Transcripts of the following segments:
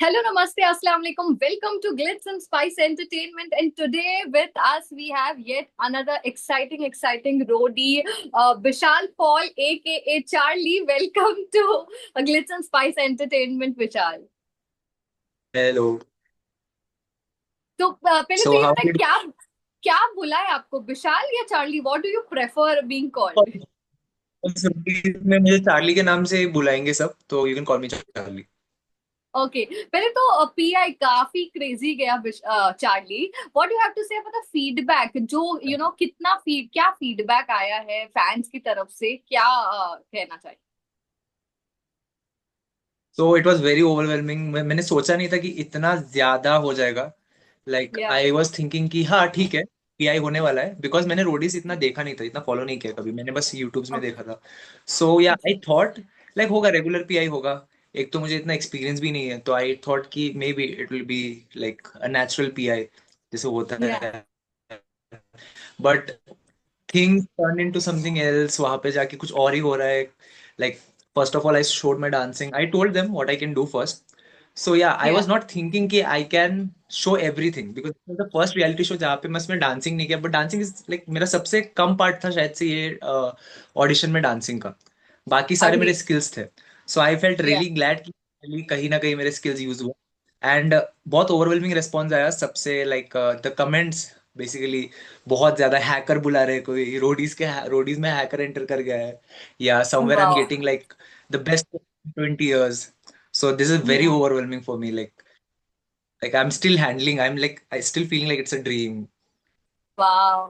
Hello, namaste, assalamu alaikum. Welcome to Glitz and Spice Entertainment. And today with us, we have yet another exciting roadie, Vishal Paul, aka Charlie. Welcome to Glitz and Spice Entertainment, Vishal. Hello. तो पहले सो तो ये how बता did क्या क्या बुला है आपको, विशाल या Charlie? What do you prefer being called? में मुझे चार्ली के नाम से बुलाएंगे सब, तो you can call me Charlie. Okay, पहले तो पीआई काफी क्रेजी गया Charlie. What you have to say about the feedback, जो कितना क्या फीडबैक आया है फैंस की तरफ से, क्या कहना चाहिए? So it was very overwhelming. मैंने सोचा नहीं था कि इतना ज्यादा हो जाएगा। लाइक या आई वाज थिंकिंग कि हाँ ठीक है, पीआई होने वाला है, बिकॉज मैंने रोडीज इतना देखा नहीं था, इतना फॉलो नहीं किया कभी, मैंने बस यूट्यूब्स में देखा था। सो या आई थॉट लाइक होगा, रेगुलर पीआई होगा। एक तो मुझे इतना एक्सपीरियंस भी नहीं है, तो आई थॉट कि may be it will be like a natural PI जैसे होता या है। But things turn into something else, वहां पे जाके कुछ और ही हो रहा है। Like first of all I showed my dancing, I told them what I can do first. So yeah I yeah was not thinking कि I can show everything, because the first reality show जहाँ पे मैं उसमें dancing नहीं किया, but dancing is like मेरा सबसे कम part था शायद से ये ऑडिशन में डांसिंग का। बाकी सारे अरे मेरे स्किल्स थे। सो आई फेल्ट या रियली ग्लैड कि really कहीं ना कहीं मेरे स्किल्स यूज हुए। एंड बहुत ओवरवेलमिंग रिस्पॉन्स आया सबसे, लाइक द कमेंट्स बेसिकली बहुत ज्यादा। हैकर बुला रहे, कोई रोडीज में हैकर एंटर कर गया है, या somewhere I am wow getting like the best 20 years. So this is very या overwhelming for me. Like I'm still handling. I'm like I still feeling like it's a dream. Wow.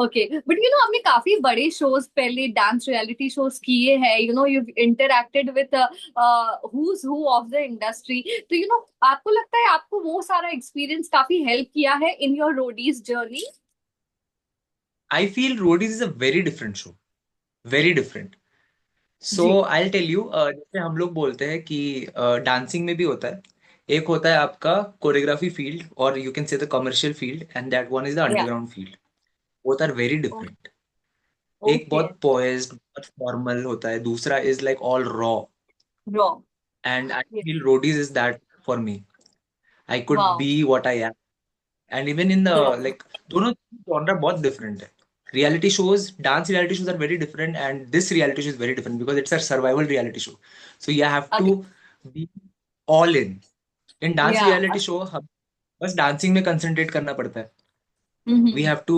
Okay, but आपने काफी बड़े shows पहले, dance reality shows किए हैं। You interacted with who's who of the industry. तो आपको लगता है आपको वो सारा एक्सपीरियंस काफी हेल्प किया है in your Roadies journey? I feel Roadies is a very different show. Very different. So जी। आई टेल यू, जैसे हम लोग बोलते हैं कि डांसिंग में भी होता है, एक होता है आपका कोरियोग्राफी फील्ड, और you can say the commercial field, and that one is the yeah underground field. Both are very different. एक ओके। बहुत पोइज्ड, बहुत फॉर्मल होता है, दूसरा is like all raw. Wrong. And I feel Roadies is that for me. I could wow. Be what I am. And even in the like दोनों genre बहुत different है। Reality shows, dance reality shows are very different, and this reality show is very different because it's a survival reality show. So you have to be all in dance या reality show हम बस dancing में concentrate करना पड़ता है। We have to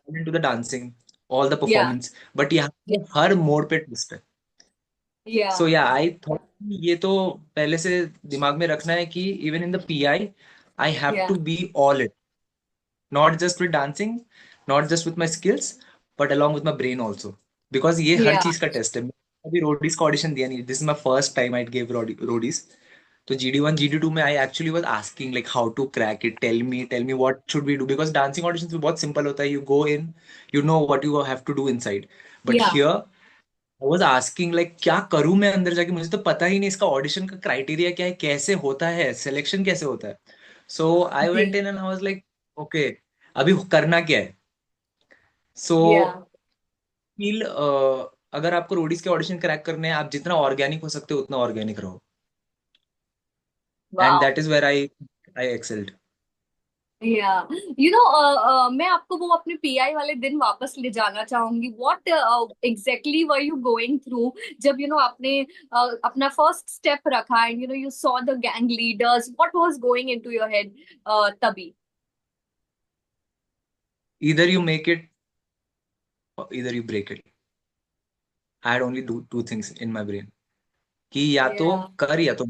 into the dancing, all the या performance, but यहाँ पे हर मोड़ पे ट्विस्ट है। या सो या आई थॉट ये तो पहले से दिमाग में रखना है कि even in the PI I have yeah to be all, not just with dancing, not just with my skills, but along with my brain also, because ये हर या चीज का टेस्ट है। मैंने अभी रोडीज का ऑडिशन दिया नहीं, this is my first time I gave Roadies. तो GD1 GD2 में I actually was asking like how to crack it, tell me what should we do, because dancing audition भी बहुत सिंपल होता है, you go in, you know what you have to do inside. But yeah here I was asking like क्या करूं मैं अंदर जाके, मुझे तो पता ही नहीं इसका ऑडिशन का क्राइटेरिया क्या है, कैसे होता है, सिलेक्शन कैसे होता है। सो आई जी। Went in and I was like okay, अभी करना क्या है। सो या फील अगर आपको रोडीज के ऑडिशन क्रैक करने हैं, आप जितना ऑर्गेनिक हो सकते हो उतना ऑर्गेनिक रहो, and wow. That is where I excelled. या मैं आपको वो अपने पीआई वाले दिन वापस ले जाना चाहूंगी। What exactly were you going through जब आपने अपना फर्स्ट स्टेप रखा, and you saw the gang leaders, what was going into your head तभी? इधर यू मेक इट, इधर you break it. I had only two things in my brain, कि या तो या कर या तो,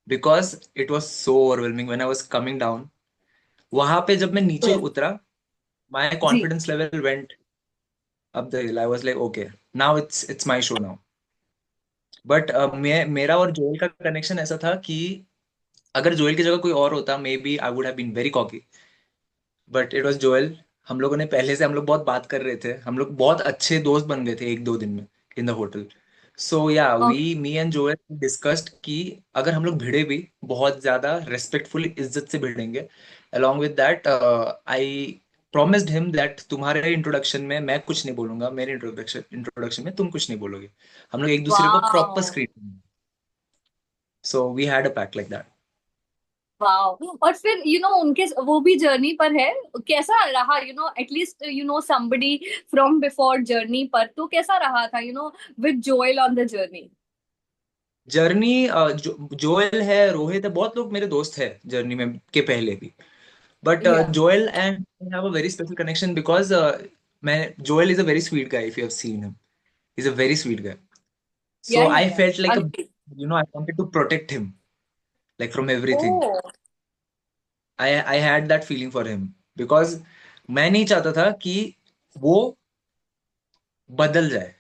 because it was so overwhelming when I was coming down. वहां पे जब मैं नीचे उतरा, my ji. Confidence level went up the hill. I was like okay, now it's my show now. But मेरा और जोएल का कनेक्शन ऐसा था कि अगर जोएल की जगह कोई और होता, maybe I would have been very cocky, but it was Joel. हम लोगों ने पहले से, हम लोग बहुत बात कर रहे थे, हम लोग बहुत अच्छे दोस्त बन गए थे एक दो दिन में in the hotel. So yeah okay. We me and Joel discussed कि अगर हम लोग भिड़े भी, बहुत ज्यादा रेस्पेक्टफुल इज्जत से भिड़ेंगे। Along with that I promised him that तुम्हारे इंट्रोडक्शन में मैं कुछ नहीं बोलूंगा, मेरे इंट्रोडक्शन इंट्रोडक्शन में तुम कुछ नहीं बोलोगे। हम लोग एक दूसरे को proper wow. Screen. So we had a pact like that. Wow. और फिर उनके वो भी जर्नी पर है, कैसा रहा, at least somebody from before journey पर, तो कैसा रहा था with Joel on the journey? Journey Joel है, रोहित है, बहुत लोग मेरे दोस्त है जर्नी में के पहले भी। But yeah Joel and have a very special connection because मैं Joel is a very sweet guy, if you have seen him, is a very sweet guy. Yeah so I yeah felt like a, agree. I wanted to protect him like from oh. Everything. I had that feeling for him because मैं नहीं चाहता था कि वो बदल जाए।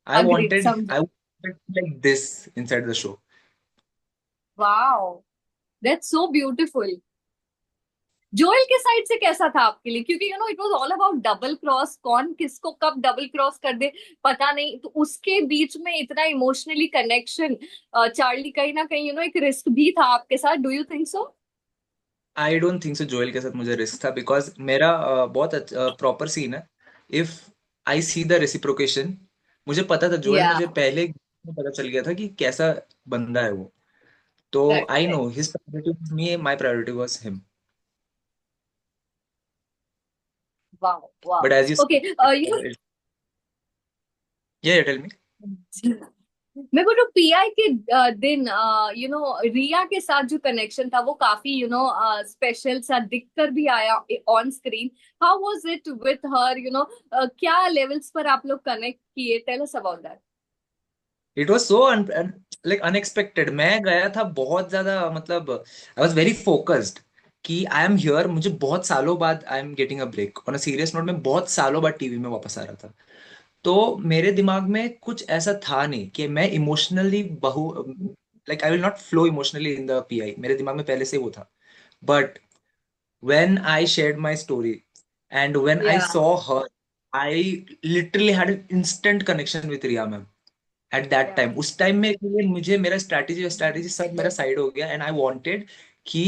Agreed, समझा। I wanted like this inside the show. Wow, that's so beautiful. Joel के साइड से कैसा था आपके लिए? क्योंकि it was all about double cross, कौन किसको कब डबल क्रॉस कर दे पता नहीं, तो उसके बीच में इतना इमोशनली कनेक्शन, चार्ली कहीं ना कहीं एक रिस्क भी था आपके साथ, do you think so? I don't think so Joel के साथ मुझे रिस्क था बिकॉज मेरा बहुत प्रॉपर सीन है। If I see the reciprocation, मुझे पता था जोएल, या मुझे पहले पता चल गया था कि कैसा बंदा है वो। तो correct I know correct. His priority was me, my priority was him. Wow wow. But as you okay. Tell me. जी। मैं बोलूं पीआई के दिन रिया के साथ जो कनेक्शन था वो काफी स्पेशल सा दिख कर भी आया on screen. How was it with her, क्या लेवल्स पर आप लोग कनेक्ट किए? Tell us about that. It was so like unexpected. मैं गया था बहुत ज्यादा, मतलब आई वाज वेरी फोकस्ड कि आई एम हियर। मुझे बहुत सालों बाद I am getting a break on a serious note, में बहुत सालों बाद टीवी में वापस आ रहा था। तो मेरे दिमाग में कुछ ऐसा था नहीं कि मैं इमोशनली बहु like I will not flow emotionally in the PI, मेरे दिमाग में पहले से वो था। But when I shared my story and when I yeah saw her, I literally had an instant connection with Riya ma'am at that yeah time. उस time में के लिए मुझे मेरा स्ट्रैटेजी सब मेरा साइड हो गया एंड आई वांटेड कि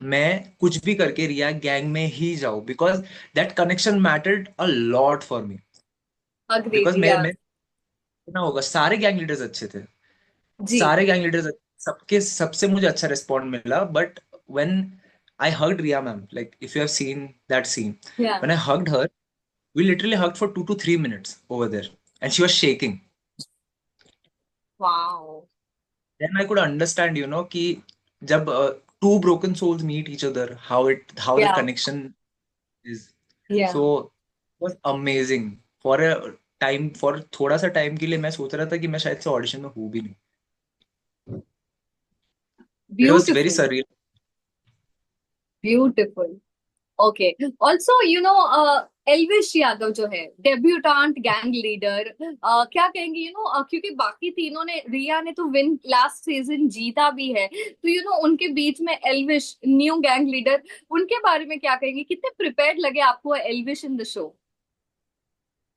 मैं कुछ भी करके रिया गैंग में ही जाऊं because that connection mattered a lot for me. Agreed. Because या मैं ना होगा, सारे गैंग लीडर्स अच्छे थे, जी। सारे गैंग लीडर्स, सबके सबसे मुझे अच्छा रिस्पॉन्ड मिला। But when I hugged Riya ma'am, like if you have seen that scene, yeah when I hugged her, we literally hugged for 2 to 3 minutes over there and she was shaking. Wow. Then I could understand, कि जब two broken souls meet each other, how the या connection is. या So it was amazing. For a time, for थोड़ा सा time के लिए मैं सोच रहा था कि मैं शायद से ऑडिशन में हूँ भी नहीं। It was very beautiful. surreal. Beautiful. Okay. Also Elvish Yadav जो है डेब्यूटांट गैंग लीडर, क्या कहेंगे क्योंकि बाकी तीनों ने, रिया ने तो विन लास्ट सीजन जीता भी है, तो उनके बीच में एल्विश न्यू गैंग लीडर, उनके बारे में क्या कहेंगे? कितने प्रिपेयर्ड लगे आपको एल्विश इन द शो?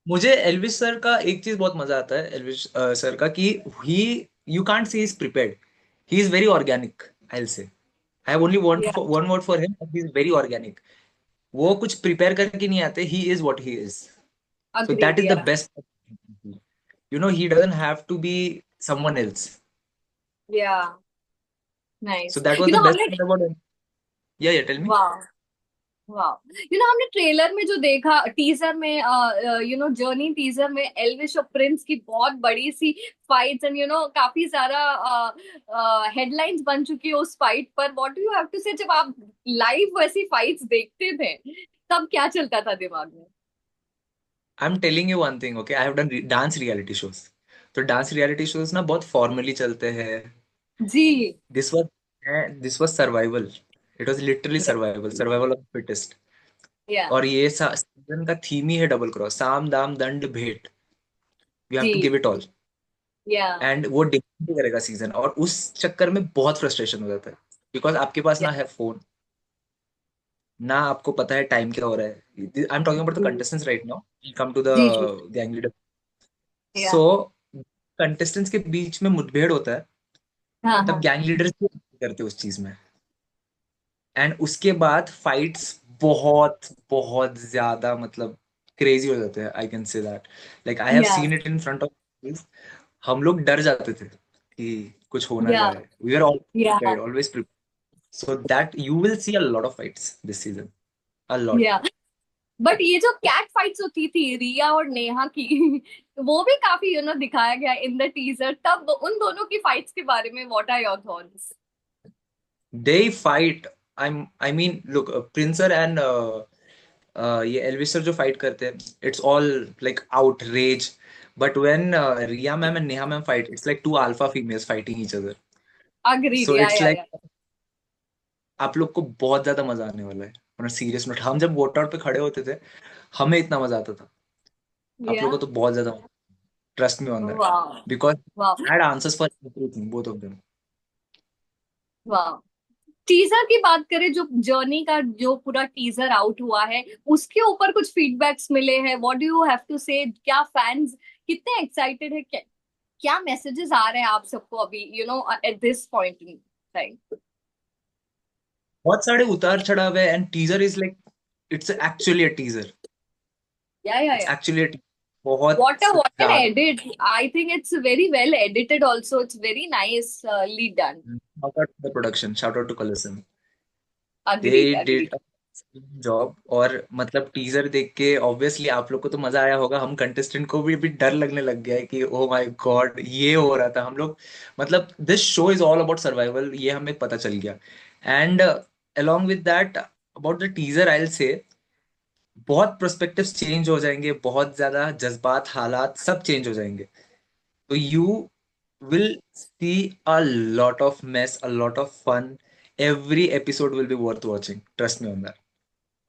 मुझे एल्विस सर का एक चीज बहुत मजा आता है, एल्विस सर का, कि he you can't say is prepared, he is very organic. I will say I have only one yeah one word for him, he is very organic. वो कुछ प्रिपेयर करके नहीं आते, he is what he is. So agreed. that is the या best. He doesn't have to be someone else. या So nice. that was the best हमने part about it. Yeah, yeah, tell me. वाह वाह, हमने trailer में जो देखा, teaser में, जर्नी टीजर में एल्विश और प्रिंस की बहुत बड़ी सी फाइट्स, एंड काफी सारा हेडलाइंस बन चुकी है उस फाइट पर। What do you have to say, जब आप लाइव वैसी फाइट्स देखते थे तब क्या चलता था दिमाग में? I'm telling you one thing, okay? I have done dance reality shows. तो डांस रियलिटी शोज ना बहुत फॉर्मली चलते हैं। जी। This was this was survival. It was literally survival, survival of fittest. Yeah और ये सीजन का थीम ही है डबल क्रॉस, साम दाम दंड भेंट। यू हैव जी। To give it all. Yeah and वो डिपेंड भी करेगा सीजन, और उस चक्कर में बहुत फ्रस्ट्रेशन हो जाता है बिकॉज आपके पास या ना है फोन, ना आपको पता है टाइम क्या हो रहा है। I am talking about the contestants right now, come to the जी जी। Gang leader. Yeah so contestants के बीच में मुठभेड़ होता है, हाँ तब हाँ। गैंग लीडर्स करते हैं उस चीज में। एंड उसके बाद फाइट्स बहुत बहुत ज्यादा, मतलब क्रेजी हो जाते हैं। I can say that, like I have yeah seen it in front of. हम लोग डर जाते थे कि कुछ हो ना या जाए. We were always या prepared, always prepared. So that you will see a lot of fights this season. A lot. या बट ये जो कैट फाइट्स होती थी रिया और नेहा की वो भी काफी दिखाया गया इन द टीजर, तब उन दोनों की फाइट्स के बारे में what are your thoughts? They fight. I mean, look, Princer and ये एल्विसर जो फाइट करते हैं, it's all like outrage. But when Riya ma'am and Neha ma'am fight, it's like two alpha females fighting each other. Agreed, So it's like या आप लोग को बहुत ज्यादा मजा आने वाला है. और सीरियस नोट, हम जब वोट आउट पे खड़े होते थे, हमें इतना मजा आता था. आप या लोग को तो बहुत ज्यादा. Trust me on that. वाह बिकॉज वाह I had answers for everything, both of them. वाह। टीजर की बात करें, जो जर्नी का जो पूरा टीजर आउट हुआ है उसके ऊपर कुछ फीडबैक्स मिले हैं, what do you have to say? क्या फैंस कितने एक्साइटेड है, क्या मैसेजेस आ रहे हैं आप सबको अभी at this point in time? बहुत सारे उतार चढ़ाव है. And teaser is like, it's actually a teaser. It's या एक्चुअली अ बहुत what an ज्यादा. edit. I think it's very well edited also. It's very nicely done. Shout out to the production, shout out to Colosseum. Agreed, They agreed. did a job. और मतलब teaser देख के obviously आप लोग को तो मजा आया होगा, हम कंटेस्टेंट को भी अभी डर लगने लग गया है कि ओ माय गॉड ये हो रहा था. हम लोग मतलब this show is all about survival, ये हमें पता चल गया. And along with that, about the teaser I'll say, बहुत प्रोस्पेक्टिव्स चेंज हो जाएंगे, बहुत ज्यादा जज्बात हालात सब चेंज हो जाएंगे. तो you will see a lot of mess, a lot of fun. Every episode will be worth watching, trust me on that.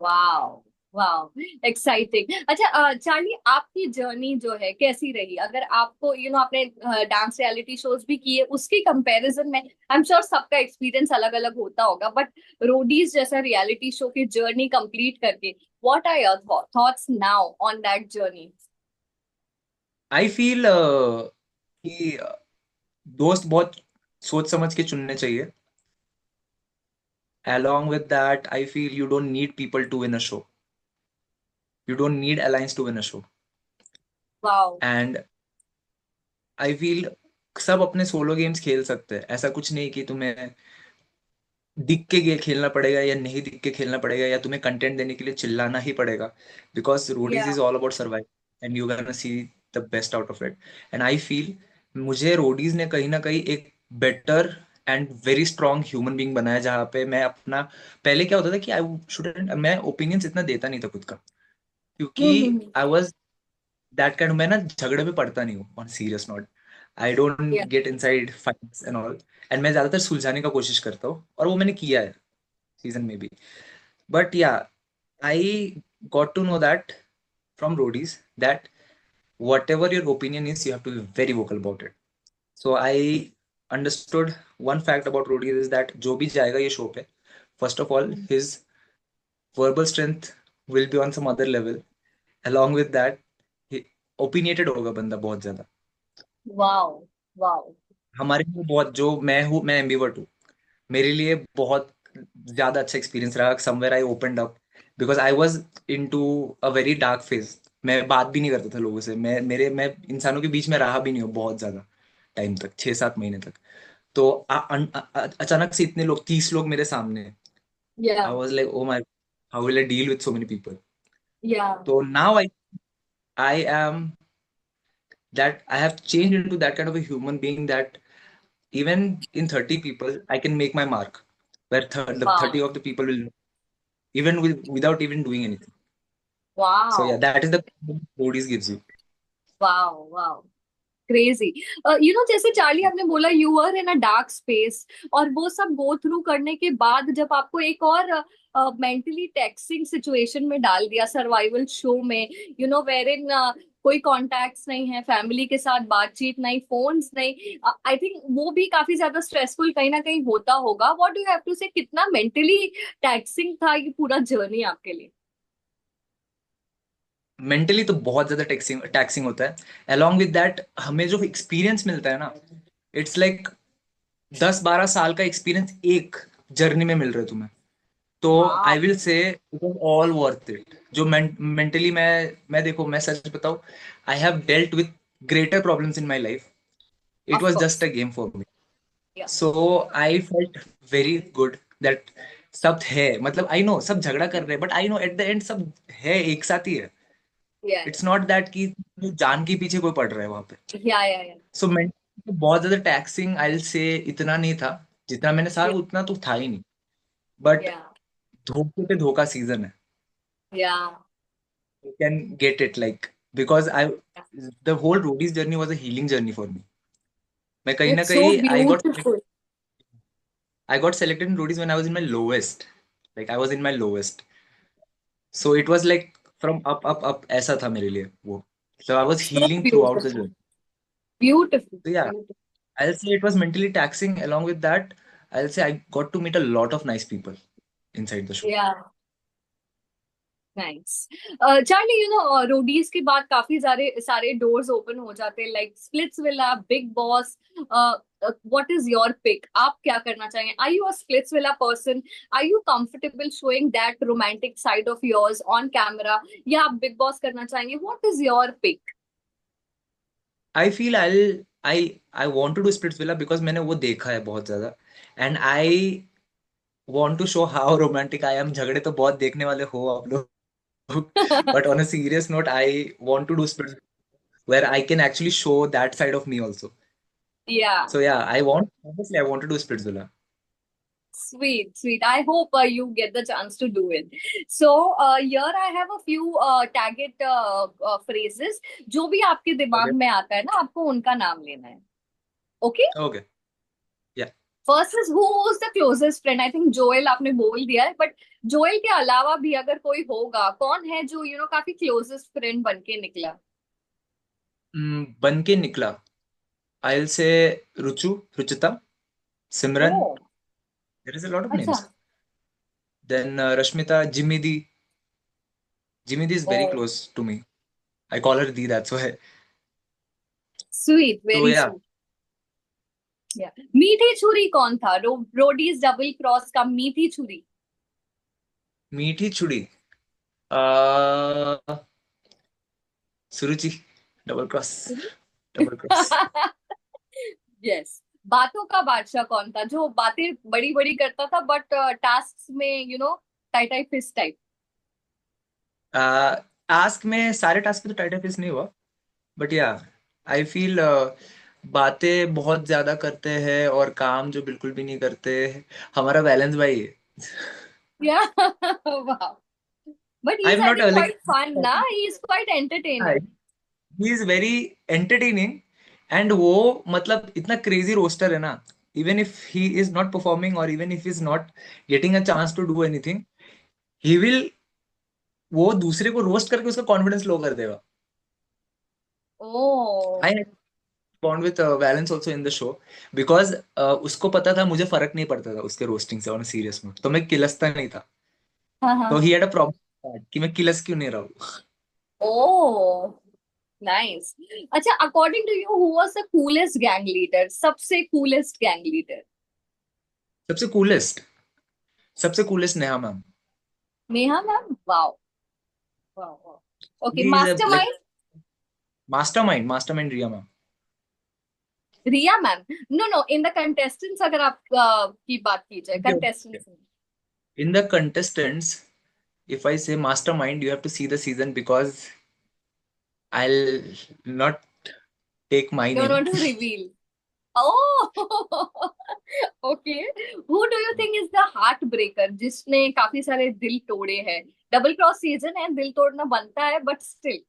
Wow wow, exciting. अच्छा चार्ली, आपकी जर्नी जो है कैसी रही? अगर आपको आपने डांस रियलिटी शोज भी किए, उसकी कंपैरिजन में आई एम श्योर सबका एक्सपीरियंस अलग अलग होता होगा, बट रोडीज जैसा रियलिटी शो की जर्नी कंप्लीट करके what are your thoughts now on that journey? I feel कि दोस्त बहुत सोच समझ के चुनने चाहिए. along with that, I feel you don't need people to win a show. You don't need alliance to win a show. Wow And I feel सब अपने सोलो गेम्स खेल सकते हैं. ऐसा कुछ नहीं कि तुम्हें दिख के खेलना पड़ेगा या नहीं दिख के खेलना पड़ेगा, या तुम्हें कंटेंट देने के लिए चिल्लाना ही पड़ेगा. बिकॉज रोडीज या is all about survive, and you can see the best out of it. And I feel मुझे रोडीज ने कहीं ना कहीं एक better and very strong human being बनाया, जहाँ पे मैं अपना. पहले क्या होता था कि आई शुडंट, मैं ओपिनियंस इतना देता नहीं था खुद का, क्योंकि hmm. I was that kind. मैं ना झगड़े में पड़ता नहीं हूँ on serious note. I don't yeah get inside fights and all. And मैं ज्यादातर सुलझाने का कोशिश करता हूँ, और वो मैंने किया है सीजन में भी. But yeah, I got to know that from Roadies that whatever your opinion is, you have to be very vocal about it. So I understood one fact about roadies is that जो भी जाएगा ये show पे, first of all his verbal strength will be on some other level. Along with that, he opinionated होगा बंदा बहुत ज्यादा. Wow wow. हमारे लिए बहुत, जो मैं हूँ, मैं एम्बीवर्ट हूँ, मेरे लिए बहुत ज्यादा अच्छा एक्सपीरियंस रहा. Somewhere I opened up, because I was into a very dark phase. मैं बात भी नहीं करता था लोगों से. मैं इंसानों के बीच में रहा भी नहीं हूँ बहुत ज्यादा टाइम तक, 6-7 महीने तक. तो अचानक से इतने लोग, 30 लोग मेरे सामने. या I was like oh my, how will I deal with so many people. या तो now I am that I have changed into that kind of a human being that even in 30 people, I can make my mark. Where the wow 30 of the people will, even without even doing anything. So wow yeah, that is the Bodies gives you. Wow wow, crazy. जैसे Charlie आपने बोला you are in a dark space, और वो सब go through करने के बाद जब आपको एक और मेंटली टैक्सिंग सिचुएशन में डाल दिया सर्वाइवल शो में, वेर इन कोई कॉन्टैक्ट्स नहीं है, फैमिली के साथ बातचीत नहीं, फोन्स नहीं, आई थिंक वो भी काफी ज्यादा स्ट्रेसफुल कहीं ना कहीं होता होगा। व्हाट डू हैव टू से, कितना मेंटली टैक्सिंग था ये पूरा जर्नी आपके लिए? मेंटली तो बहुत ज्यादा टैक्सिंग टैक्सिंग होता है. अलॉन्ग विद दैट, हमें जो एक्सपीरियंस मिलता है ना, इट्स लाइक 10-12 साल का एक्सपीरियंस एक जर्नी में मिल रहा है तुम्हें. तो वाह आई विल से it was all worth it. जो मेंटली मैं देखो, मैं सच बताऊं, I have dealt with greater problems in my life. It of was just course. a game for me. या. So I felt very good that सब है, मतलब आई नो सब झगड़ा कर रहे हैं, but I know at the end सब है, एक साथ ही है. या. इट्स नॉट दैट कि जान के पीछे कोई पड़ रहा है वहां पे. या. सो मैं बहुत ज्यादा टैक्सिंग आई से इतना नहीं था. जितना मैंने सहा या. उतना तो था ही नहीं. बट या. धोखे पे धोखा सीजन है. Yeah. You can get it like, because I the whole Roadies journey was a healing journey for me. मैं कहीं ना इट्स सो कहीं beautiful. I got selected in roadies when I was in my lowest. Like I was in my lowest. So it was like from up ऐसा था मेरे लिए वो. So I was So healing throughout the beautiful. journey. Beautiful. So yeah, Beautiful. I'll say it was mentally taxing. Along with that, I'll say I got to meet a lot of nice people inside the show. Yeah. Nice. Charlie, Roadies के बाद काफी सारे सारे doors open हो जाते हैं, like Splitsvilla, Bigg Boss. What is your pick? आप क्या करना चाहेंगे? Are you a Splitsvilla person? Are you comfortable showing that romantic side of yours on camera, या आप बिग बॉस करना चाहेंगे? What is your pick? I feel I want to do Splits Villa because मैंने वो देखा है बहुत ज्यादा. And I want to show how romantic I am. झगड़े तो बहुत देखने वाले हो आप लोग. But on a serious note, I want to do Splits where I can actually show that side of me also. या. So yeah, honestly, I want to do Splitsvilla. Sweet, sweet. I hope you get the chance to do it. So here I have a few target phrases. जो भी आपके दिमाग Okay. में आता है ना, आपको उनका नाम लेना है. Okay? Okay. Yeah. First is who is the closest friend? I think Joel आपने बोल दिया है, but Joel के अलावा भी अगर कोई होगा, कौन है जो काफी closest friend बन के निकला? बन के निकला. I'll say Ruchita, Simran. Oh, There is a lot of अच्छा. names. Then Rashmita, Jimmy D. Jimmy D is very Oh, close to me. I call her D, that's why. sweet, So very yeah, sweet. Yeah. मीठी छुरी कौन था? Roadies double cross का मीठी छुरी. मीठी छुड़ी. uh, Suruchi. Double cross. Double cross. Yes. बातों का बादशाह कौन था, जो बातें बड़ी बड़ी करता था बट टास्क में tight tight fist type? Task में सारे टास्क में तो टाइट फिस नहीं हुआ. बट या आई फील बातें बहुत ज्यादा करते हैं और काम जो बिल्कुल भी नहीं करते. हमारा बैलेंस भाई है. या. वाह. But he I is, am I not think, like quite fun ना. He is quite entertaining. He is very entertaining. And वो मतलब इतना क्रेजी रोस्टर है ना. Even if he is not performing और even if is not getting a chance to do anything, he will वो दूसरे को रोस्ट करके उसका कॉन्फिडेंस लो कर देगा. Oh. I bond with Valence also in the show because उसको पता था मुझे फर्क नहीं पड़ता था उसके रोस्टिंग से. ऑन सीरियस नोट तो मैं किलसता नहीं था. हाँ, हाँ, तो ही हाँ. हैड अ प्रॉब्लम कि मैं किलस क्यों नहीं रहा हूँ. ओ. नाइस. अच्छा, according to you, who was the coolest gang leader? सबसे कूलेस्ट गैंग लीडर? सबसे कूलेस्ट. सबसे coolest Neha ma'am. Neha ma'am. Wow. Wow, wow. Okay, he is like mastermind? Mastermind Riya ma'am. Riya ma'am. No, no, in the contestants अगर आप की बात की जाए, okay. Contestants. In the contestants, if I say mastermind, you have to see the season because I'll not take my Don't name. want to reveal. Oh, okay. Who do you think is the heartbreaker, जिसने काफी सारे दिल तोड़े हैं? Double cross season है, दिल तोड़ना बनता है, बट स्टिल.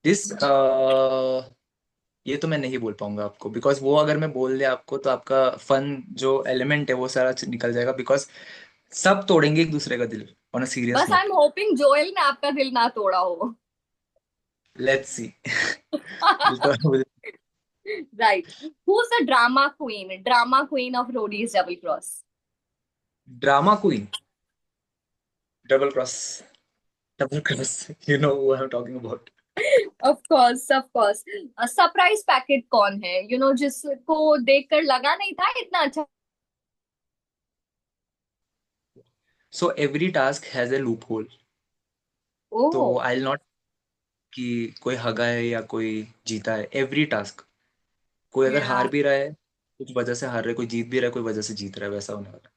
This ये तो मैं नहीं बोल पाऊंगा आपको बिकॉज वो अगर मैं बोल दिया आपको तो आपका फन जो एलिमेंट है वो सारा निकल जाएगा. बिकॉज सब तोड़ेंगे एक दूसरे का दिल ऑन अ सीरियस बस आई नोट. एम होपिंग जोएल ने आपका दिल ना तोड़ा हो. Let's see. दिल तो. Right. Who's the drama queen of Rodi's double cross? Drama queen. Double cross. Double cross. You know what I am talking about. Of course, of course. Surprise packet कौन है, जिसको देखकर लगा नहीं था इतना अच्छा? So every task has a loop hole. तो ओह. आई विल नॉट कि कोई हगा है या कोई जीता है. एवरी टास्क कोई अगर हार Yeah. भी रहा है, कुछ वजह से हार रहा है, कोई जीत भी रहा है, कोई वजह से जीत रहा है, वैसा होने वाला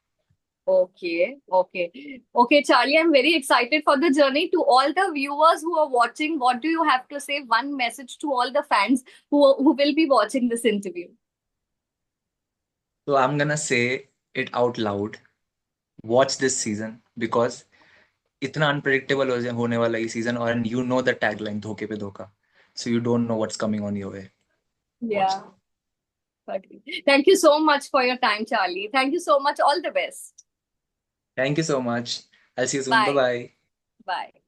Okay, okay, Charlie. I'm very excited for the journey. To all the viewers who are watching, what do you have to say? One message to all the fans who will be watching this interview. है। तो I am gonna say it out loud, watch this season, because इतना unpredictable होने वाला है ये season, और you know the tagline, धोखे पे धोखा, so you don't know what's coming on your way. Watch Yeah. Okay. Thank you so much for your time, Charlie. Thank you so much. All the best. Thank you so much, I see you soon, bye Bye. Bye. Bye.